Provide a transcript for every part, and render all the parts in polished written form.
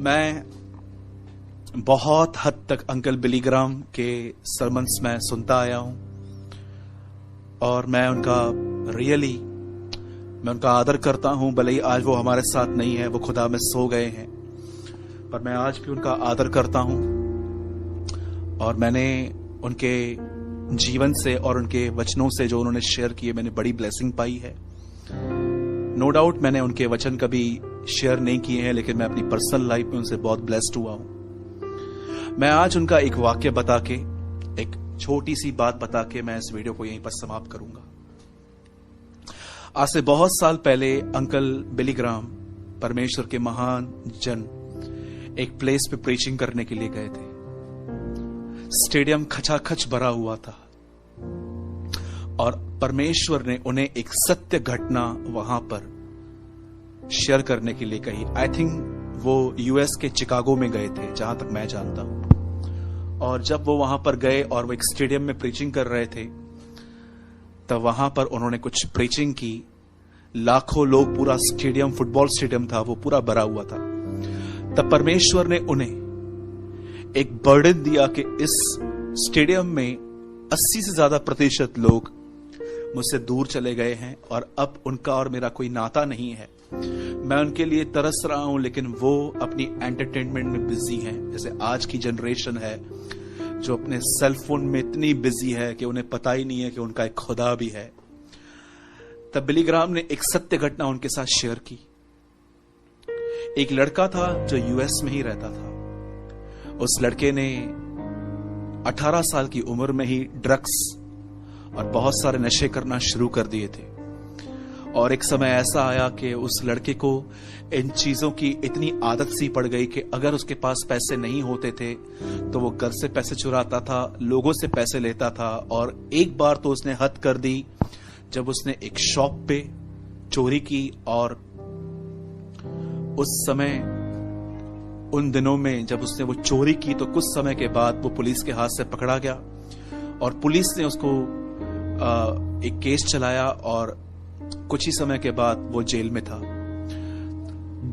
मैं बहुत हद तक अंकल बिली ग्राम के सरमन्स में सुनता आया हूं और मैं उनका आदर करता हूं। भले ही आज वो हमारे साथ नहीं है, वो खुदा में सो गए हैं, पर मैं आज भी उनका आदर करता हूं और मैंने उनके जीवन से और उनके वचनों से जो उन्होंने शेयर किए, मैंने बड़ी ब्लेसिंग पाई है। नो डाउट मैंने उनके वचन कभी शेयर नहीं किए हैं, लेकिन मैं अपनी पर्सनल लाइफ में उनसे बहुत ब्लेस्ड हुआ हूं। मैं आज उनका एक वाक्य बता के, एक छोटी सी बात बता के मैं इस वीडियो को यहीं पर समाप्त करूंगा। आज से बहुत साल पहले अंकल बिली ग्राम, परमेश्वर के महान जन, एक प्लेस पे प्रीचिंग करने के लिए गए थे। स्टेडियम खचाखच भरा हुआ था और परमेश्वर ने उन्हें एक सत्य घटना वहां पर शेयर करने के लिए कही। आई थिंक वो यूएस के चिकागो में गए थे, जहां तक मैं जानता हूं। और जब वो वहां पर गए और वो एक स्टेडियम में प्रीचिंग कर रहे थे, तब वहां पर उन्होंने कुछ प्रीचिंग की। लाखों लोग, पूरा स्टेडियम, फुटबॉल स्टेडियम था, वो पूरा भरा हुआ था। तब परमेश्वर ने उन्हें एक बर्डन दिया कि इस स्टेडियम में 80 से ज्यादा प्रतिशत लोग मुझसे दूर चले गए हैं और अब उनका और मेरा कोई नाता नहीं है। मैं उनके लिए तरस रहा हूं, लेकिन वो अपनी एंटरटेनमेंट में बिजी हैं। जैसे आज की जनरेशन है जो अपने सेल फोन में इतनी बिजी है कि उन्हें पता ही नहीं है कि उनका एक खुदा भी है। तब बिली ग्राम ने एक सत्य घटना उनके साथ शेयर की। एक लड़का था जो यूएस में ही रहता था। उस लड़के ने 18 साल की उम्र में ही ड्रग्स और बहुत सारे नशे करना शुरू कर दिए थे। और एक समय ऐसा आया कि उस लड़के को इन चीजों की इतनी आदत सी पड़ गई कि अगर उसके पास पैसे नहीं होते थे तो वो घर से पैसे चुराता था, लोगों से पैसे लेता था। और एक बार तो उसने हद कर दी जब उसने एक शॉप पे चोरी की। और उस समय, उन दिनों में जब उसने वो चोरी की, तो कुछ समय के बाद वो पुलिस के हाथ से पकड़ा गया और पुलिस ने उसको एक केस चलाया और कुछ ही समय के बाद वो जेल में था।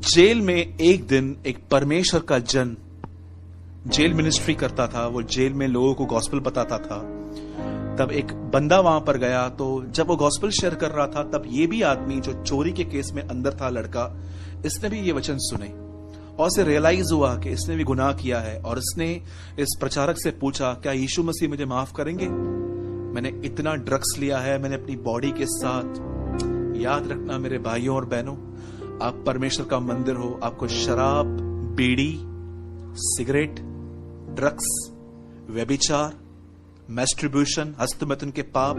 जेल में एक दिन एक परमेश्वर का जन जेल मिनिस्ट्री करता था। वो जेल में लोगों को गॉस्पेल बताता था। तब एक बंदा वहां पर गया, तो जब वो गॉस्पेल शेयर कर रहा था, तब ये भी आदमी जो चोरी के केस में अंदर था, लड़का, इसने भी ये वचन सुने और उसे रियलाइज हुआ कि इसने भी गुनाह किया है। और इसने इस प्रचारक से पूछा, क्या यीशु मसीह मुझे माफ करेंगे? मैंने इतना ड्रग्स लिया है, मैंने अपनी बॉडी के साथ। याद रखना मेरे भाइयों और बहनों, आप परमेश्वर का मंदिर हो। आपको शराब, बीड़ी, सिगरेट, ड्रग्स, व्यभिचार, मैस्ट्रिब्यूशन, हस्तमैथुन के पाप,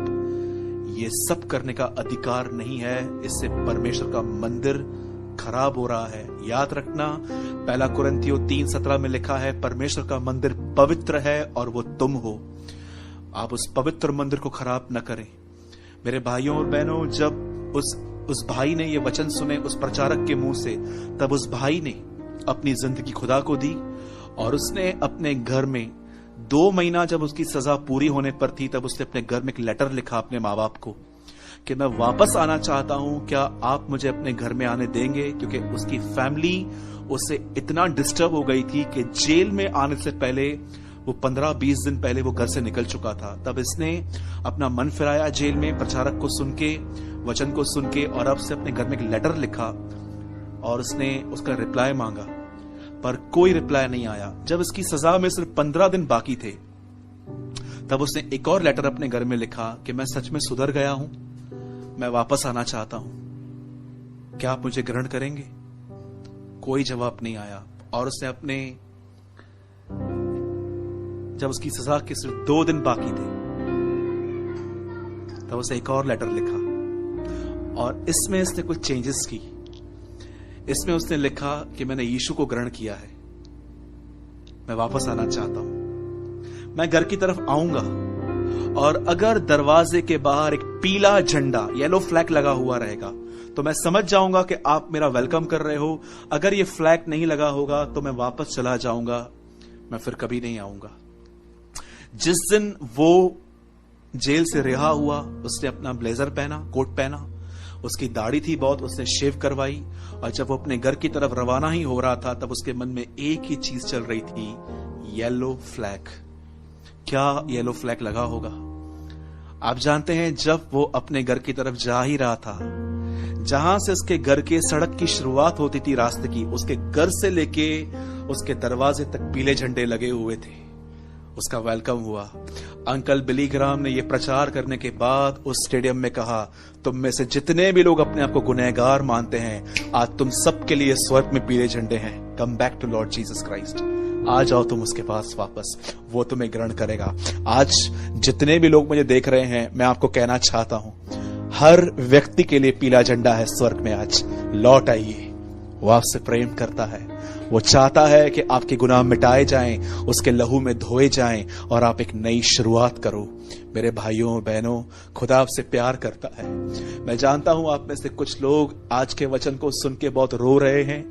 ये सब करने का अधिकार नहीं है। इससे परमेश्वर का मंदिर खराब हो रहा है। याद रखना, पहला कुरिन्थियों 3:17 में लिखा है, परमेश्वर का मंदिर पवित्र है और वो तुम हो। आप उस पवित्र मंदिर को खराब न करें। मेरे भाइयों और बहनों, जब उस भाई ने ये वचन सुने उस प्रचारक के मुंह से, तब उस भाई ने अपनी जिंदगी खुदा को दी और उसने अपने घर में 2 महीना, जब उसकी सजा पूरी होने पर थी, तब उसने अपने घर में एक लेटर लिखा अपने माँ बाप को कि मैं वापस आना चाहता हूं, क्या आप मुझे अपने घर में आने देंगे? क्योंकि उसकी फैमिली उससे इतना डिस्टर्ब हो गई थी कि जेल में आने से पहले वो 15-20 दिन पहले वो घर से निकल चुका था। तब इसने अपना मन फिराया जेल में, प्रचारक को सुन के, वचन को सुन के, और अब से अपने घर में एक लेटर लिखा और उसने उसका रिप्लाई मांगा, पर कोई रिप्लाई नहीं आया। जब इसकी सजा में सिर्फ 15 दिन बाकी थे, तब उसने एक और लेटर अपने घर में लिखा कि मैं सच में सुधर गया हूं, मैं वापस आना चाहता हूं, क्या आप मुझे ग्रहण करेंगे? कोई जवाब नहीं आया। और उसने अपने, जब उसकी सजा के सिर्फ 2 दिन बाकी थे, तब उसे एक और लेटर लिखा और इसमें इसने कुछ चेंजेस की। इसमें उसने लिखा कि मैंने यीशु को ग्रहण किया है, मैं वापस आना चाहता हूं, मैं घर की तरफ आऊंगा और अगर दरवाजे के बाहर एक पीला झंडा, येलो फ्लैग लगा हुआ रहेगा, तो मैं समझ जाऊंगा कि आप मेरा वेलकम कर रहे हो। अगर ये फ्लैग नहीं लगा होगा तो मैं वापस चला जाऊंगा, मैं फिर कभी नहीं आऊंगा। जिस दिन वो जेल से रिहा हुआ, उसने अपना ब्लेजर पहना, कोट पहना, उसकी दाढ़ी थी बहुत, उसने शेव करवाई, और जब वो अपने घर की तरफ रवाना ही हो रहा था तब उसके मन में एक ही चीज चल रही थी, येलो फ्लैग। क्या येलो फ्लैग लगा होगा? आप जानते हैं, जब वो अपने घर की तरफ जा ही रहा था, जहां से उसके घर के सड़क की शुरुआत होती थी रास्ते की, उसके घर से लेके उसके दरवाजे तक पीले झंडे लगे हुए थे। उसका वेलकम हुआ। अंकल बिली ग्राम ने यह प्रचार करने के बाद उस स्टेडियम में कहा, तुम में से जितने भी लोग अपने आप को गुनहगार मानते हैं, आज तुम सबके लिए स्वर्ग में पीले झंडे हैं। Come back to Lord Jesus Christ. आ जाओ तुम उसके पास वापस, वो तुम्हें ग्रहण करेगा। आज जितने भी लोग मुझे देख रहे हैं, मैं आपको कहना चाहता हूं, हर व्यक्ति के लिए पीला झंडा है स्वर्ग में। आज लौट आइए, वो आपसे प्रेम करता है। वो चाहता है कि आपके गुनाह मिटाए जाएं, उसके लहू में धोए जाएं और आप एक नई शुरुआत करो। मेरे भाइयों बहनों, खुदा आपसे प्यार करता है। मैं जानता हूं आप में से कुछ लोग आज के वचन को सुन के बहुत रो रहे हैं,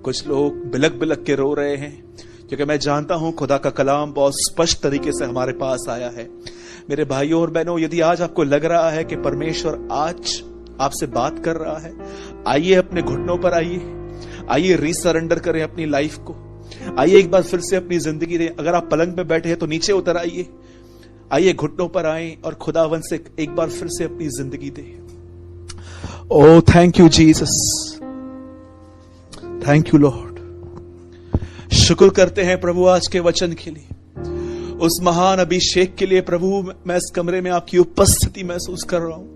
कुछ लोग बिलक बिलक के रो रहे हैं, क्योंकि मैं जानता हूं खुदा का कलाम बहुत स्पष्ट तरीके से हमारे पास आया है। मेरे भाइयों और बहनों, यदि आज आपको लग रहा है कि परमेश्वर आज आपसे बात कर रहा है, आइए अपने घुटनों पर आइए रीसरेंडर करें अपनी लाइफ को। आइए एक बार फिर से अपनी जिंदगी दें। अगर आप पलंग पे बैठे हैं तो नीचे उतर आइए घुटनों पर आए और खुदावन से एक बार फिर से अपनी जिंदगी दें। Oh thank you Jesus, thank you Lord. शुक्र करते हैं प्रभु आज के वचन के लिए, उस महान अभिषेक के लिए। प्रभु मैं इस कमरे में आपकी उपस्थिति महसूस कर रहा हूं।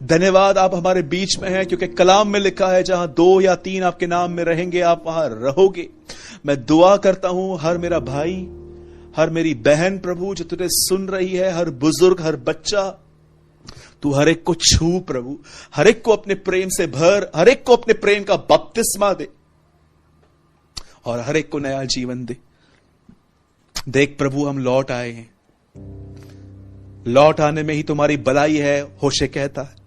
धन्यवाद, आप हमारे बीच में हैं, क्योंकि कलाम में लिखा है, जहां 2 या 3 आपके नाम में रहेंगे आप वहां रहोगे। मैं दुआ करता हूं हर मेरा भाई, हर मेरी बहन प्रभु जो तुझे सुन रही है, हर बुजुर्ग, हर बच्चा, तू हर एक को छू प्रभु, हर एक को अपने प्रेम से भर, हर एक को अपने प्रेम का बपतिस्मा दे और हर एक को नया जीवन दे। देख प्रभु, हम लौट आए हैं, लौट आने में ही तुम्हारी भलाई है। होशे कहता है,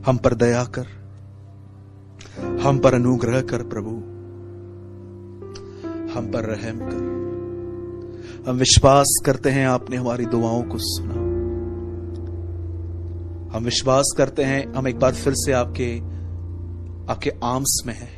हम पर दया कर, हम पर अनुग्रह कर प्रभु, हम पर रहम कर। हम विश्वास करते हैं आपने हमारी दुआओं को सुना। हम विश्वास करते हैं हम एक बार फिर से आपके आर्म्स में हैं।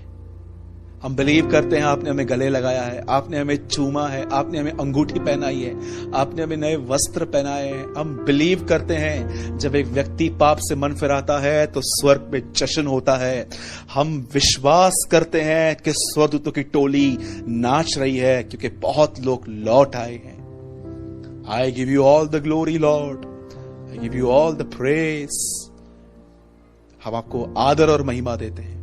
हम बिलीव करते हैं आपने हमें गले लगाया है, आपने हमें चूमा है, आपने हमें अंगूठी पहनाई है, आपने हमें नए वस्त्र पहनाए हैं। हम बिलीव करते हैं जब एक व्यक्ति पाप से मन फिराता है तो स्वर्ग में जश्न होता है। हम विश्वास करते हैं कि स्वर्गदूतों की टोली नाच रही है, क्योंकि बहुत लोग लौट आए हैं। I give you all the glory Lord, I give you all the praise. हम आपको आदर और महिमा देते हैं,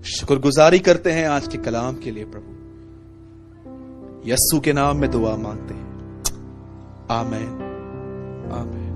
शुक्रगुजारी करते हैं आज के कलाम के लिए प्रभु। यस्सु के नाम में दुआ मांगते हैं, आमीन, आमीन।